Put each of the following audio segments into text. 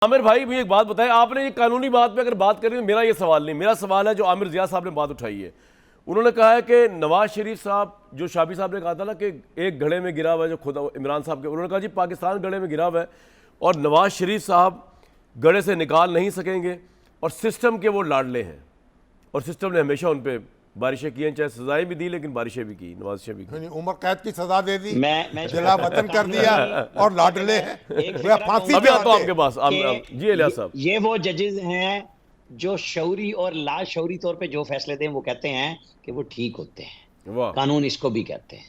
आमिर भाई मुझे एक बात बताएं, आपने ये कानूनी बात पे अगर बात करें तो मेरा ये सवाल नहीं, मेरा सवाल है जो आमिर जिया साहब ने बात उठाई है। उन्होंने कहा है कि नवाज शरीफ साहब, जो शाबी साहब ने कहा था ना कि एक घड़े में गिरा हुआ है, जो खुद इमरान साहब के, उन्होंने कहा जी पाकिस्तान घड़े में गिरा हुआ है और नवाज शरीफ साहब घड़े से निकाल नहीं सकेंगे और सिस्टम के वो लाडले हैं और सिस्टम ने हमेशा उन पर बारिशें की हैं, चाहे सजाएं भी दी लेकिन बारिशें भी की, नवाजिशें भी की। उम्र कैद की सजा दे दी, मैं जिला वतन कर दिया और लाडले हैं फांसी अभी आता हूं आपके पास जी इलियास साहब। ये वो जजेस हैं जो शौरी और ला शौरी तौर पे जो फैसले दें वो कहते हैं कि वो ठीक होते हैं। वाह, कानून इसको भी कहते हैं।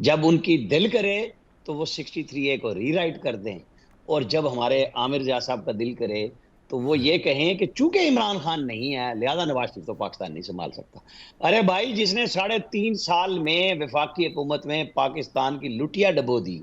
जब उनकी दिल करे तो वो 63A को रीराइट कर दें, और जब हमारे आमिर जिया साहब का दिल करे तो वो ये कहें कि चूंकि इमरान खान नहीं है लिहाजा नवाज शरीफ तो पाकिस्तान नहीं संभाल सकता। अरे भाई, जिसने 3.5 साल में वफाकी हुकूमत में पाकिस्तान की लुटिया डबो दी,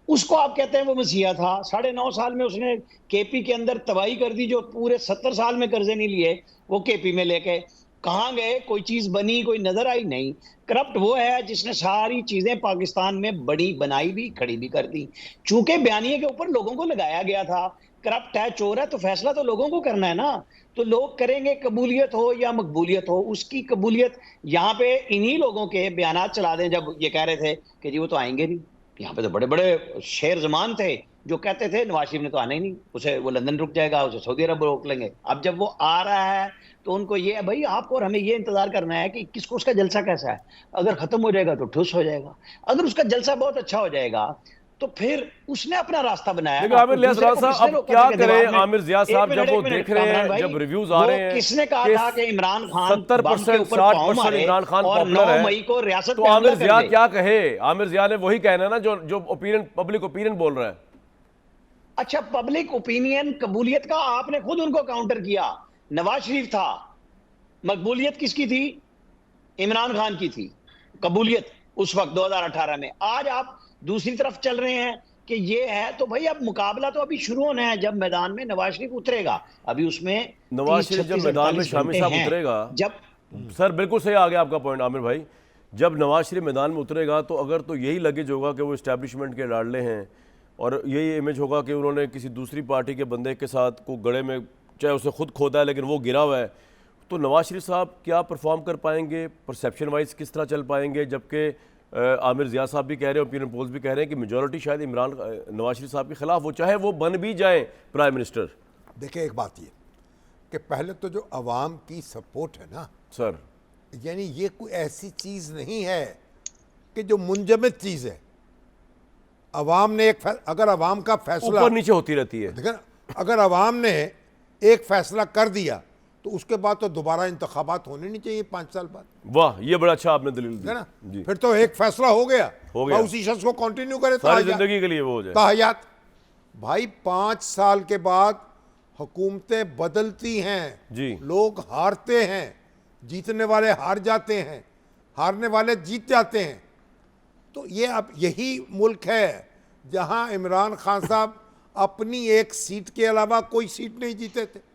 उसको आप कहते हैं वो मसीहा था। 9.5 साल में उसने केपी के अंदर तबाही कर दी। जो पूरे 70 साल में कर्जे नहीं लिए वो केपी में लेके कहाँ गए? कोई चीज बनी, कोई नजर आई नहीं। करप्ट वो है जिसने सारी चीजें पाकिस्तान में बड़ी बनाई भी, खड़ी भी कर दी। चूंकि बयानिए के ऊपर लोगों को लगाया गया था, करप्ट है, चोर है, तो फैसला तो लोगों को करना है ना। तो लोग करेंगे, कबूलियत हो या मकबूलियत हो। उसकी कबूलियत यहाँ पे इन्हीं लोगों के बयानात चला दें जब ये कह रहे थे कि जी वो तो आएंगे नहीं। यहाँ पे तो बड़े बड़े शेर जमान थे जो कहते थे नवाज शरीफ ने तो आना ही नहीं, उसे वो लंदन रुक जाएगा, उसे सऊदी अरब रोक लेंगे। अब जब वो आ रहा है तो उनको ये है भाई, आपको और हमें ये इंतजार करना है कि किसको उसका जलसा कैसा है। अगर खत्म हो जाएगा तो ठुस हो जाएगा, अगर उसका जलसा बहुत अच्छा हो जाएगा तो फिर उसने अपना रास्ता बनाया। लेकिन आमिर जिया साहब अब क्या करें? आमिर जिया साहब जब वो देख रहे हैं, जब रिव्यूज आ रहे हैं, किसने कहा था कि इमरान खान 70% 60% इमरान खान पॉपुलर है, 9 मई को रियासत तो आमिर जिया क्या कहे? आमिर जिया ने वही कहना है ना जो जो ओपिनियन, पब्लिक ओपिनियन बोल रहा है। अच्छा, पब्लिक ओपिनियन कबूलियत का आपने खुद उनको काउंटर किया। नवाज शरीफ था, मकबूलियत किसकी थी? इमरान खान की थी कबूलियत उस वक्त 2018 में। आज आप दूसरी तरफ चल रहे हैं कि ये है, तो भाई अब मुकाबला तो अभी शुरू होना है जब मैदान में नवाज शरीफ उतरेगा। अभी उसमें नवाज शरीफ जब मैदान में शामी साहब उतरेगा, जब सर बिल्कुल सही आ गया आपका पॉइंट आमिर भाई, जब नवाज शरीफ मैदान में उतरेगा तो अगर तो यही लगेज होगा कि वो इस्टेब्लिशमेंट के लाडले हैं और यही इमेज होगा कि उन्होंने किसी दूसरी पार्टी के बंदे के साथ को गड़े में, चाहे उसे खुद खोदा है लेकिन वो गिरा हुआ है, तो नवाज शरीफ साहब क्या परफॉर्म कर पाएंगे? परसेप्शन वाइज किस तरह चल पाएंगे? जबकि आमिर जिया साहब भी कह रहे हैं, ओपिनियन पोल्स भी कह रहे हैं कि मेजॉरिटी शायद नवाज शरीफ साहब के खिलाफ हो, चाहे वो बन भी जाएं प्राइम मिनिस्टर। देखिए, एक बात ये कि पहले तो जो अवाम की सपोर्ट है ना सर, यानी ये कोई ऐसी चीज़ नहीं है कि जो मुंजमद चीज़ है। अवाम ने अगर अवाम का फैसला ऊपर नीचे होती रहती है। देखिए ना, अगर अवाम ने एक फैसला कर दिया तो उसके बाद तो दोबारा इंतखाबात होने नहीं चाहिए 5 साल बाद। वाह, ये बड़ा अच्छा आपने दलील दी है ना जी। फिर तो एक फैसला हो गया, हो गया, उसी शख्स को कंटिन्यू करे सारी जिंदगी के लिए वो हो जाए ताहयात। भाई 5 साल के बाद हुकूमतें बदलती हैं जी, लोग हारते हैं, जीतने वाले हार जाते हैं, हारने वाले जीत जाते हैं। तो ये अब यही मुल्क है जहां इमरान खान साहब अपनी एक सीट के अलावा कोई सीट नहीं जीते थे।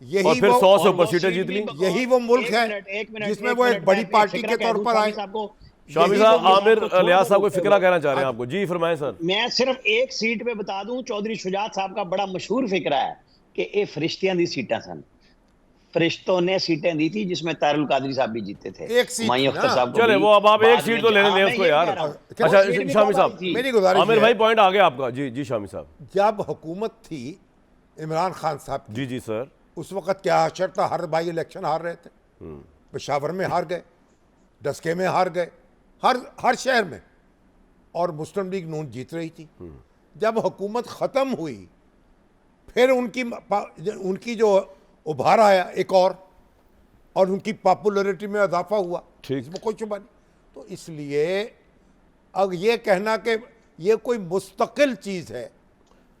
यही और फिर 100 से ऊपर सीटें जीत ली। यही वो मुल्क है जिसमें वो एक बड़ी पार्टी के तौर पर आए। शामी साहब, आमिर लियास साहब को फिक्रा कहना चाह रहे हैं आपको। जी फरमाएं सर। मैं सिर्फ एक सीट पे बता दूं, चौधरी शुजात साहब का बड़ा मशहूर फिक्रा है कि ये फरिश्तियां दी सीटें सन। फरिश्तों ने सीटें दी थी जिसमें तारुल कादरी साहब भी जीते थे, एक सीट माई अख्तर साहब को। चले वो, अब आप एक सीट तो लेने दें उसको यार। अच्छा शामी साहब, मेरी गुजारिश, आमिर भाई पॉइंट आ गया आपका। जी जी शामी साहब। जब हुकूमत थी इमरान खान साहब, जी जी सर, उस वक्त क्या शर्त था? हर भाई इलेक्शन हार रहे थे। पेशावर में हार गए, डस्के में हार गए, हर शहर में, और मुस्लिम लीग नून जीत रही थी। जब हुकूमत ख़त्म हुई फिर उनकी जो उभार आया एक और उनकी पॉपुलैरिटी में इजाफा हुआ, इसमें कोई शुबा नहीं। तो इसलिए अब ये कहना कि ये कोई मुस्तकिल चीज़ है,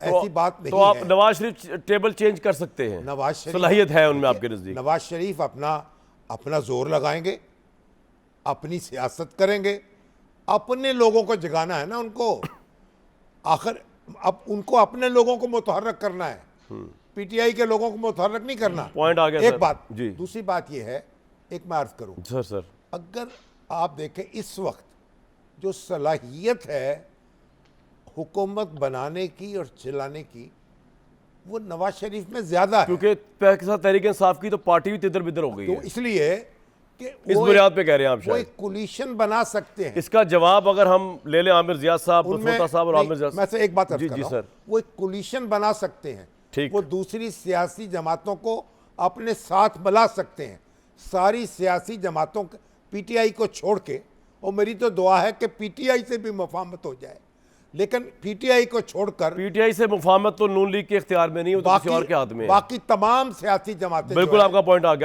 ऐसी बात नहीं तो आप है। नवाज शरीफ टेबल चेंज कर सकते हैं, नवाज शरीफ सलाहियत है उनमें आपके नजदीक? नवाज शरीफ अपना जोर लगाएंगे, अपनी सियासत करेंगे, अपने लोगों को जगाना है ना उनको। आखिर अब उनको अपने लोगों को मुतहर्रक करना है, पीटीआई के लोगों को मुतहर्रक नहीं करना। पॉइंट आ गया एक सर। बात जी। दूसरी बात यह है, एक मैं अर्ज करूं सर, अगर आप देखें इस वक्त जो सलाहियत है हुकूमत बनाने की और चलाने की, वो नवाज शरीफ में ज्यादा है। क्योंकि पाकिस्तान तहरीक इंसाफ की तो पार्टी भी तितर बितर हो गई तो है, इसलिए कि इस बुनियाद पे कह रहे हैं आप वो शायद। एक कोलिशन बना सकते हैं। इसका जवाब अगर हम ले लें आमिर जियाद साहब, उनमें बसोता साहब और नहीं, आमिर जियाद मैं से एक बात अर्ज जी कर जी रहा हूं, सर, वो एक कोलिशन बना सकते हैं। ठीक। वो दूसरी सियासी जमातों को अपने साथ मिला सकते हैं, सारी सियासी जमातों पीटीआई को छोड़ के। और मेरी तो दुआ है कि पीटीआई से भी मुफाहमत हो जाए, लेकिन पीटीआई को छोड़कर पीटीआई से मुफाहमत तो नून लीग के इख्तियार में नहीं, वो तो किसी और के हाथ में है। बाकी तमाम सियासी जमातें बिल्कुल आपका पॉइंट आ गया।